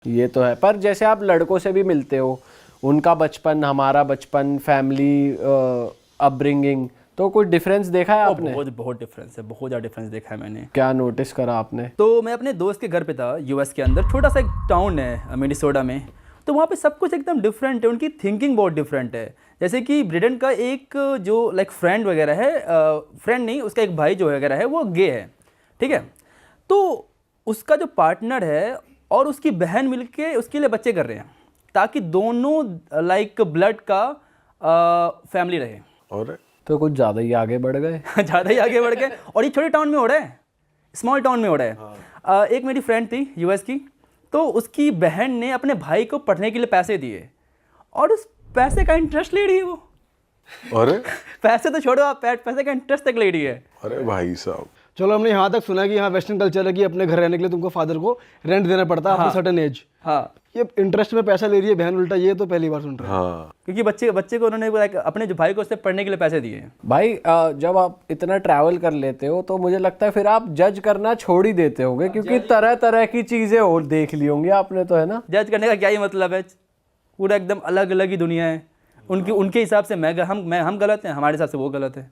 ये तो है। पर जैसे आप लड़कों से भी मिलते हो, उनका बचपन, हमारा बचपन, फैमिली अपब्रिंगिंग, तो कुछ डिफरेंस देखा है आपने? बहुत बहुत डिफरेंस है, बहुत ज़्यादा डिफरेंस देखा है मैंने। क्या नोटिस करा आपने? तो मैं अपने दोस्त के घर पे था, यूएस के अंदर, छोटा सा एक टाउन है मिनेसोटा में। तो वहाँ पे सब कुछ एकदम डिफरेंट है, उनकी थिंकिंग बहुत डिफरेंट है। जैसे कि ब्रिडन का एक जो लाइक फ्रेंड वगैरह है, फ्रेंड नहीं, उसका एक भाई जो वगैरह है वो गे है, ठीक है। तो उसका जो पार्टनर है और उसकी बहन मिलके उसके लिए बच्चे कर रहे हैं, ताकि दोनों लाइक ब्लड का फैमिली रहे। और तो कुछ ज़्यादा ही आगे बढ़ गए। ज़्यादा ही आगे बढ़ गए। और ये छोटे टाउन में हो रहा है, स्मॉल टाउन में हो रहा है। एक मेरी फ्रेंड थी यूएस की, तो उसकी बहन ने अपने भाई को पढ़ने के लिए पैसे दिए और उस पैसे का इंटरेस्ट ले रही है वो। अरे पैसे तो छोड़ो आप, पैसे का इंटरेस्ट तक ले रही है। अरे भाई साहब, चलो हमने यहाँ तक सुना कि यहाँ वेस्टर्न कल्चर है कि अपने घर रहने के लिए तुमको फादर को रेंट देना पड़ता है आफ्टर सर्टेन एज। हाँ, ये इंटरेस्ट में पैसा ले रही है बहन उल्टा, ये तो पहली बार सुन रहे हैं। हाँ क्योंकि बच्चे को उन्होंने अपने जो भाई को उससे पढ़ने के लिए पैसे दिए हैं। भाई जब आप इतना ट्रैवल कर लेते हो तो मुझे लगता है फिर आप जज करना छोड़ ही देते होगे, क्योंकि तरह तरह की चीज़ें और देख ली होंगी आपने, तो है ना? जज करने का क्या ही मतलब है, पूरा एकदम अलग अलग ही दुनिया है। उनके हिसाब से हम गलत हैं, हमारे हिसाब से वो गलत है,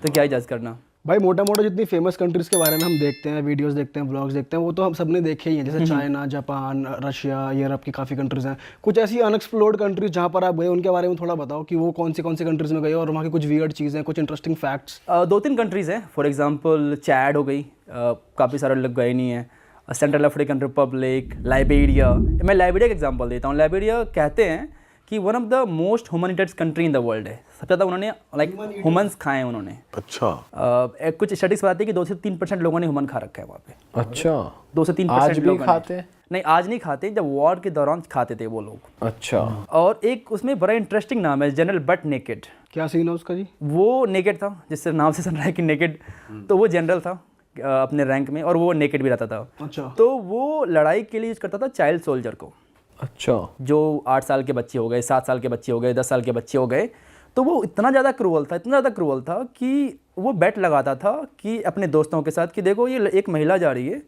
तो क्या ही जज करना। भाई मोटा मोटा जितनी फेमस कंट्रीज़ के बारे में हम देखते हैं, वीडियोस देखते हैं, ब्लॉग्स देखते हैं, वो तो हम सबने देखे ही हैं, जैसे चाइना, जापान, रशिया, यूरोप की काफ़ी कंट्रीज़ हैं। कुछ ऐसी अनएक्सप्लोर्ड कंट्रीज जहाँ पर आप गए, उनके बारे में थोड़ा बताओ कि वो कौन सी कंट्रीज़ में गए और वहाँ की कुछ वियर्ड चीज़ें, कुछ इंटरेस्टिंग फैक्ट्स। 2-3 कंट्रीज़ हैं, फॉर एग्जांपल चैड हो गई, काफ़ी सारे लोग गए नहीं हैं। Central African Republic, Liberia. मैं लाइबेरिया का एग्जांपल देता हूँ। लाइबेरिया कहते हैं कि one of the most humanitarian country in the world है। सबसे ज़्यादा उन्होंने लाइक ह्यूमंस खाए हैं उन्होंने। अच्छा। कुछ स्टडीज बताती है कि 2 से 3% लोगों ने ह्यूमन खा रखा है वहाँ पे। अच्छा, 2 से 3% आज भी खाते हैं? नहीं, आज नहीं खाते, जब वॉर के दौरान खाते थे वो लोग। अच्छा। और एक उसमें बड़ा इंटरेस्टिंग नाम है, जनरल बट नेकेड। क्या सीन है उसका जी? वो नेकेड था, जिससे नाम से सुन रहा है कि नेकेड। तो वो जनरल था अपने रैंक में, और वो नेकेड भी रहता था। अच्छा। तो वो लड़ाई के लिए यूज़ करता था चाइल्ड सोल्जर को। अच्छा। जो 8 साल के बच्चे हो गए, 7 साल के बच्चे हो गए, 10 साल के बच्चे हो गए, तो वो इतना ज़्यादा क्रूअल था कि वो बेट लगाता था कि अपने दोस्तों के साथ कि देखो ये एक महिला जा रही है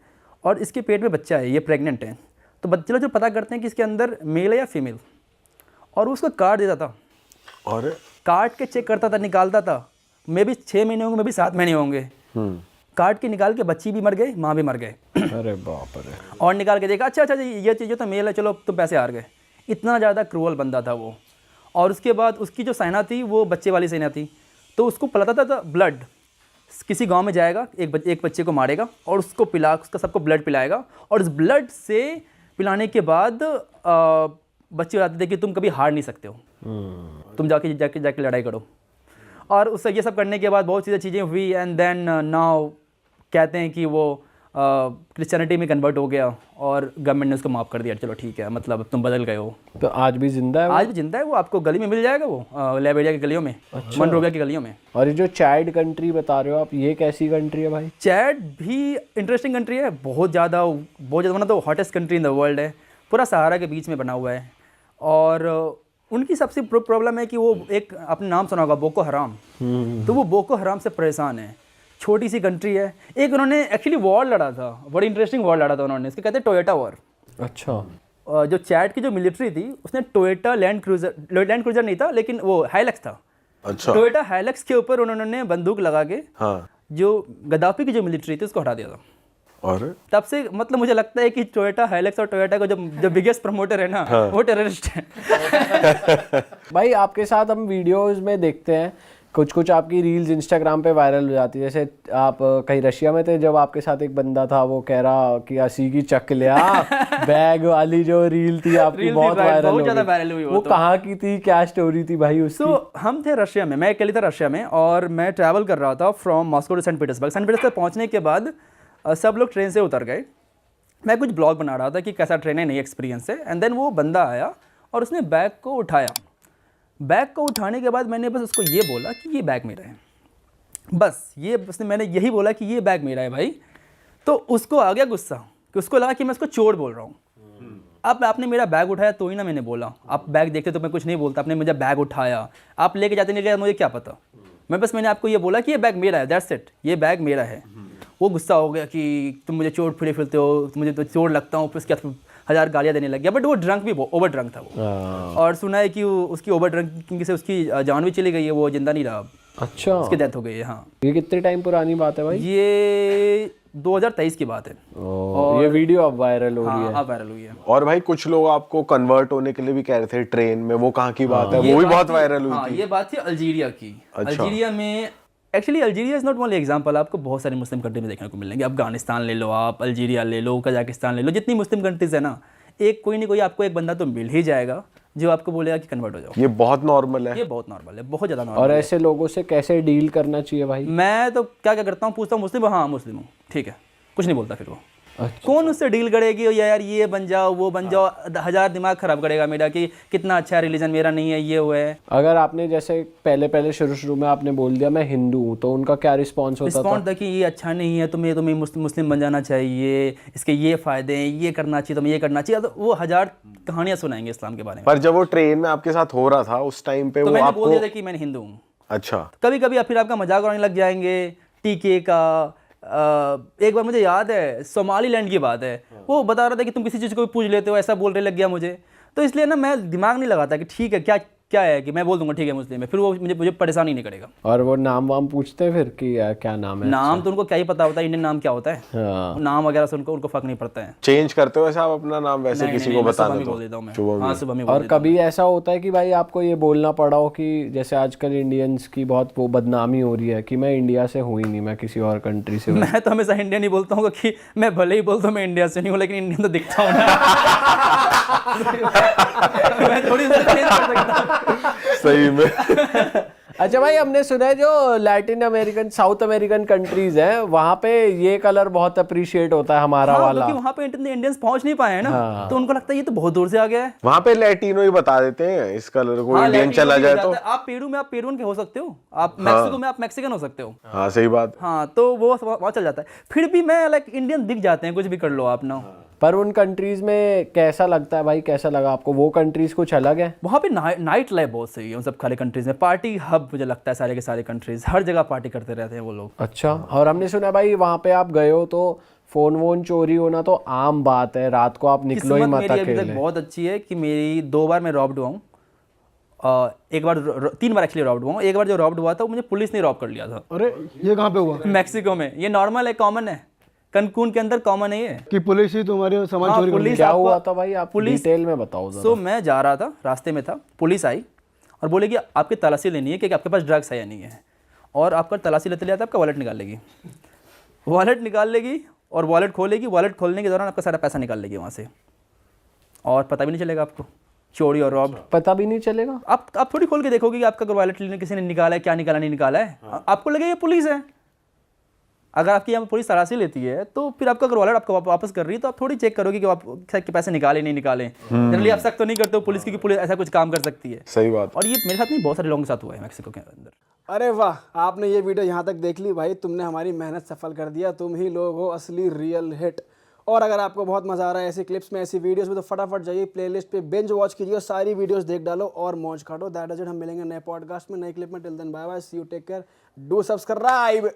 और इसके पेट में बच्चा है, ये प्रेग्नेंट है, तो बच्चे लोग जो पता करते हैं कि इसके अंदर मेल है या फीमेल, और वो उसको काट देता था। और काट के चेक करता था, निकालता था, मे भी 6 महीने होंगे, मे भी 7 महीने होंगे। काट के निकाल के बच्ची भी मर गए, माँ भी मर गए। अरे बाप रे। और निकाल के देखा, अच्छा ये चीज़ तो मेल है, चलो तुम पैसे हार गए। इतना ज़्यादा क्रूअल बंदा था वो। और उसके बाद उसकी जो सेना थी वो बच्चे वाली सेना थी, तो उसको पिलाता था ब्लड। किसी गांव में जाएगा, एक बच्चे को मारेगा और उसको उसका सबको ब्लड पिलाएगा, और इस ब्लड से पिलाने के बाद बच्चे बताते थे कि तुम कभी हार नहीं सकते हो, तुम जाके लड़ाई करो। और उससे ये सब करने के बाद बहुत चीज़ें हुई, एंड देन नाउ कहते हैं कि वो क्रिश्चियनिटी में कन्वर्ट हो गया और गवर्नमेंट ने उसको माफ़ कर दिया, चलो ठीक है, मतलब तुम बदल गए हो। तो आज भी जिंदा है वो? आज भी जिंदा है वो, आपको गली में मिल जाएगा वो, लाइबेरिया की गलियों में। अच्छा। मनरोविया की गलियों में। और ये जो चैड कंट्री बता रहे हो आप, ये कैसी कंट्री है भाई? चैड भी इंटरेस्टिंग कंट्री है, बहुत ज़्यादा मतलब तो hottest country in the world है, पूरा सहारा के बीच में बना हुआ है। और उनकी सबसे प्रॉब्लम है कि वो एक, आपने नाम सुना होगा, बोको हराम। तो वो बोको हराम से परेशान है। छोटी सी कंट्री है। एक उन्होंने एक्चुअली वॉर लड़ा था, बड़ी इंटरेस्टिंग वॉर लड़ा था उन्होंने, इसको कहते हैं टोयोटा वॉर। अच्छा। जो चैड की जो मिलिट्री थी उसने टोयोटा लैंड क्रूजर नहीं था, लेकिन वो हाइलक्स था। अच्छा। टोयोटा हाइलक्स के ऊपर उन्होंने बंदूक लगा के हाँ। जो गद्दाफी की जो मिलिट्री थी उसको हटा दिया था। और तब से मतलब मुझे लगता है कि टोयोटा हाइलक्स और टोयोटा को जो बिगेस्ट प्रमोटर है ना, वो टेररिस्ट है। भाई आपके साथ हम वीडियोस में देखते हैं, कुछ आपकी रील्स इंस्टाग्राम पे वायरल हो जाती है। जैसे आप कहीं रशिया में थे, जब आपके साथ एक बंदा था, वो कह रहा कि असी की चक लिया बैग वाली जो रील थी आपकी, बहुत वायरल हुई। वो कहाँ की थी, क्या स्टोरी थी भाई उसकी? तो हम थे रशिया में, मैं अकेले था रशिया में, और मैं ट्रैवल कर रहा था from Moscow to Saint Petersburg पहुँचने के बाद सब लोग ट्रेन से उतर गए। मैं कुछ ब्लॉग बना रहा था कि कैसा ट्रेन है, नई एक्सपीरियंस है। एंड देन वो बंदा आया और उसने बैग को उठाया। बैग को उठाने के बाद मैंने बस उसको ये बोला कि ये बैग मेरा है, बस मैंने यही बोला कि ये बैग मेरा है भाई। तो उसको आ गया गुस्सा, कि उसको लगा कि मैं उसको चोर बोल रहा हूँ। अब आपने मेरा बैग उठाया तो ही ना मैंने बोला, आप बैग देखते तो मैं कुछ नहीं बोलता, आपने मुझे बैग उठाया, आप लेके जाते नहीं गए, मुझे क्या पता। मैंने आपको ये बोला कि ये बैग मेरा है, दैट्स इट, ये बैग मेरा है। वो गुस्सा हो गया कि तुम मुझे चोर फिरे फिरते हो, मुझे तो चोर लगता हूँ, फिर उसके 1000 गालियाँ देने लग गया, बट वो ड्रंक भी ओवर ड्रंक था वो। हाँ। और सुना है कि उसकी ओवर ड्रंकिंग से उसकी जान भी चली गई है, वो जिंदा नहीं रहा अब, अच्छा, उसकी डेथ हो गई है। हाँ, ये कितने टाइम पुरानी बात है भाई? ये 2023 की बात है। ये वीडियो अब वायरल हो रही है। हाँ, वायरल हुई है। और भाई कुछ लोग आपको कन्वर्ट होने के लिए भी कह रहे थे ट्रेन में, वो कहाँ की बात है? वो भी बहुत वायरल हुई हाँ, थी। ये बात थी अल्जीरिया की। अच्छा। अल्जीरिया में actually Algeria is not only example, आपको बहुत सारे मुस्लिम कंट्री में देखने को मिलेंगे। अफगानिस्तान ले लो आप, अल्जीरिया ले लो, कजाकिस्तान ले लो, जितनी मुस्लिम कंट्रीज है ना, एक कोई नहीं कोई आपको एक बंदा तो मिल ही जाएगा जो आपको बोलेगा कि कन्वर्ट हो जाओ। ये बहुत नॉर्मल है। ये बहुत नॉर्मल है, बहुत ज़्यादा नॉर्मल। और ऐसे लोगों से कैसे डील करना चाहिए भाई? मैं तो क्या क्या करता हूँ, पूछता हूँ मुस्लिम हो? हाँ मुस्लिम हूँ, ठीक है, कुछ नहीं बोलता फिर वो। कौन उससे डील करेगी यार, ये बन जाओ वो बन जाओ, 1000 दिमाग खराब करेगा मेरा कि कितना अच्छा रिलीजन मेरा नहीं है, ये वो है। अगर आपने जैसे पहले शुरू में आपने बोल दिया मैं हिंदू हूँ, तो उनका क्या रिस्पॉन्स होता था? रिस्पॉन्स था कि ये अच्छा नहीं है, तुम्हें मुस्लिम बन जाना चाहिए, इसके ये फ़ायदे हैं, ये करना चाहिए, तुम्हें ये करना चाहिए। तो वो 1000 कहानियाँ सुनाएंगे इस्लाम के बारे में। पर जब वो ट्रेन में आपके साथ हो रहा था उस टाइम पे तो वो मैंने आपको बोल दिया था कि मैं हिंदू हूँ। अच्छा, कभी कभी फिर आपका मजाक उड़ाने लग जाएंगे टीके का। एक बार मुझे याद है, सोमालीलैंड की बात है, वो बता रहा था कि तुम किसी चीज़ को भी पूछ लेते हो, ऐसा बोलने लग गया मुझे। तो इसलिए ना मैं दिमाग नहीं लगाता कि ठीक है क्या है कि मैं बोल दूंगा ठीक है मुस्लिम है, फिर वो मुझे परेशान ही नहीं करेगा। और वो नाम वाम पूछते हैं फिर कि क्या नाम है? नाम तो उनको क्या ही पता होता है, इंडियन नाम क्या होता है। हाँ। नाम वगैरह से उनको फर्क नहीं पड़ता है। चेंज करते हो ऐसा आप अपना नाम वैसे नहीं, किसी नहीं, को मैं बता सुबह में देते बोल देता हूँ मैं। शुभ हाँ, सुबह में बोल और देता हूँ। कभी ऐसा होता है कि भाई आपको ये बोलना पड़ा हो कि जैसे आजकल इंडियंस की बहुत वो बदनामी हो रही है कि मैं इंडिया से हूँ ही नहीं, मैं किसी और कंट्री से हूँ? मैं तो हमेशा इंडियन ही बोलता हूँ कि मैं भले ही बोलता हूँ मैं इंडिया से नहीं हूँ, लेकिन इंडियन तो दिखता हूँ ना। मैं थोड़ी सी चेंज कर सकता हूँ। सही में। अच्छा भाई, हमने सुना है जो Latin American south American countries हैं वहाँ पे ये कलर बहुत अप्रिशिएट होता है हमारा हाँ, वाला। क्योंकि वहाँ पे इंडियंस पहुँच नहीं पाए हैं ना, तो उनको लगता है ये तो बहुत दूर से आ गया है। वहां पे लैटिनो ही बता देते हैं इस कलर को, हाँ, इंडियन लैटिनो चला भी जाए हो तो। जाता है। आप पेरुन के हो सकते हो, आप मैक्सिको में आप मैक्सिकन हो सकते हो। हाँ सही बात। हाँ, तो वो वहाँ चल जाता है। फिर भी मैं लाइक इंडियन दिख जाते हैं, कुछ भी कर लो आप ना। पर उन कंट्रीज में कैसा लगता है भाई, कैसा लगा आपको? वो कंट्रीज कुछ अलग है? वहाँ पे नाइट लाइफ बहुत सही है उन सब सारे कंट्रीज में। पार्टी हब मुझे लगता है सारे के सारे कंट्रीज, हर जगह पार्टी करते रहते हैं वो लोग। अच्छा। और हमने सुना भाई वहाँ पे आप गए हो तो फोन वोन चोरी होना तो आम बात है, रात को आप निकलो ही किस्मत मत मेरी अभी तक अकेले। बहुत अच्छी है कि मेरी 2 बार मैं रॉब्ड हुआ हूँ। एक बार 3 बार एक्चुअली रॉब्ड हुआ हूँ। एक बार जो रॉब्ड हुआ था वो मुझे पुलिस ने रॉब कर लिया था। अरे ये कहाँ पे हुआ मैक्सिको में। ये नॉर्मल है, कॉमन है, कनकून के अंदर कॉमन है ये। कि पुलिस ही तुम्हारे सामान हाँ, चोरी कर पुलिस लिया? क्या आपको- हुआ था भाई, आप डिटेल में बताओ जरा। सो मैं जा रहा था, रास्ते में था, पुलिस आई और बोले कि आपकी तलाशी लेनी है कि आपके पास ड्रग्स है या नहीं है, और आपका तलाशी लेते लेते आपका वॉलेट निकाल लेगी। वॉलेट निकाल लेगी और वॉलेट खोलेगी। वॉलेट खोलने के दौरान आपका सारा पैसा निकाल लेगी वहाँ से, और पता भी नहीं चलेगा आपको, चोरी और रॉब। पता भी नहीं चलेगा? आप थोड़ी खोल के देखोगे कि आपका वॉलेट लेने किसी ने निकाला है, क्या निकाला नहीं निकाला है। आपको लगेगा ये पुलिस है। अगर आपकी यहाँ पुलिस तलाशी लेती है तो फिर आपका अगर वॉलेट आपको वापस कर रही है तो आप थोड़ी चेक करोगे कि आप के पैसे निकाले नहीं निकाले। जनरली आप सख्त तो नहीं करते हो पुलिस की कि पुलिस ऐसा कुछ काम कर सकती है। सही बात। और ये मेरे साथ नहीं, बहुत सारे लोगों के साथ हुआ है मैक्सिको के अंदर। अरे वाह, आपने ये वीडियो यहाँ तक देख ली भाई, तुमने हमारी मेहनत सफल कर दिया। तुम ही लोग हो असली रियल हिट। और अगर आपको बहुत मजा आ रहा है ऐसी क्लिप्स में, ऐसी वीडियोस में, तो फटाफट जाइए प्लेलिस्ट पे बिंज वॉच कीजिए और सारी वीडियोस देख डालो और मौज काटो। That is it. हम मिलेंगे नए पॉडकास्ट में, नई क्लिप में। Till then bye bye, see you, take care, do subscribe.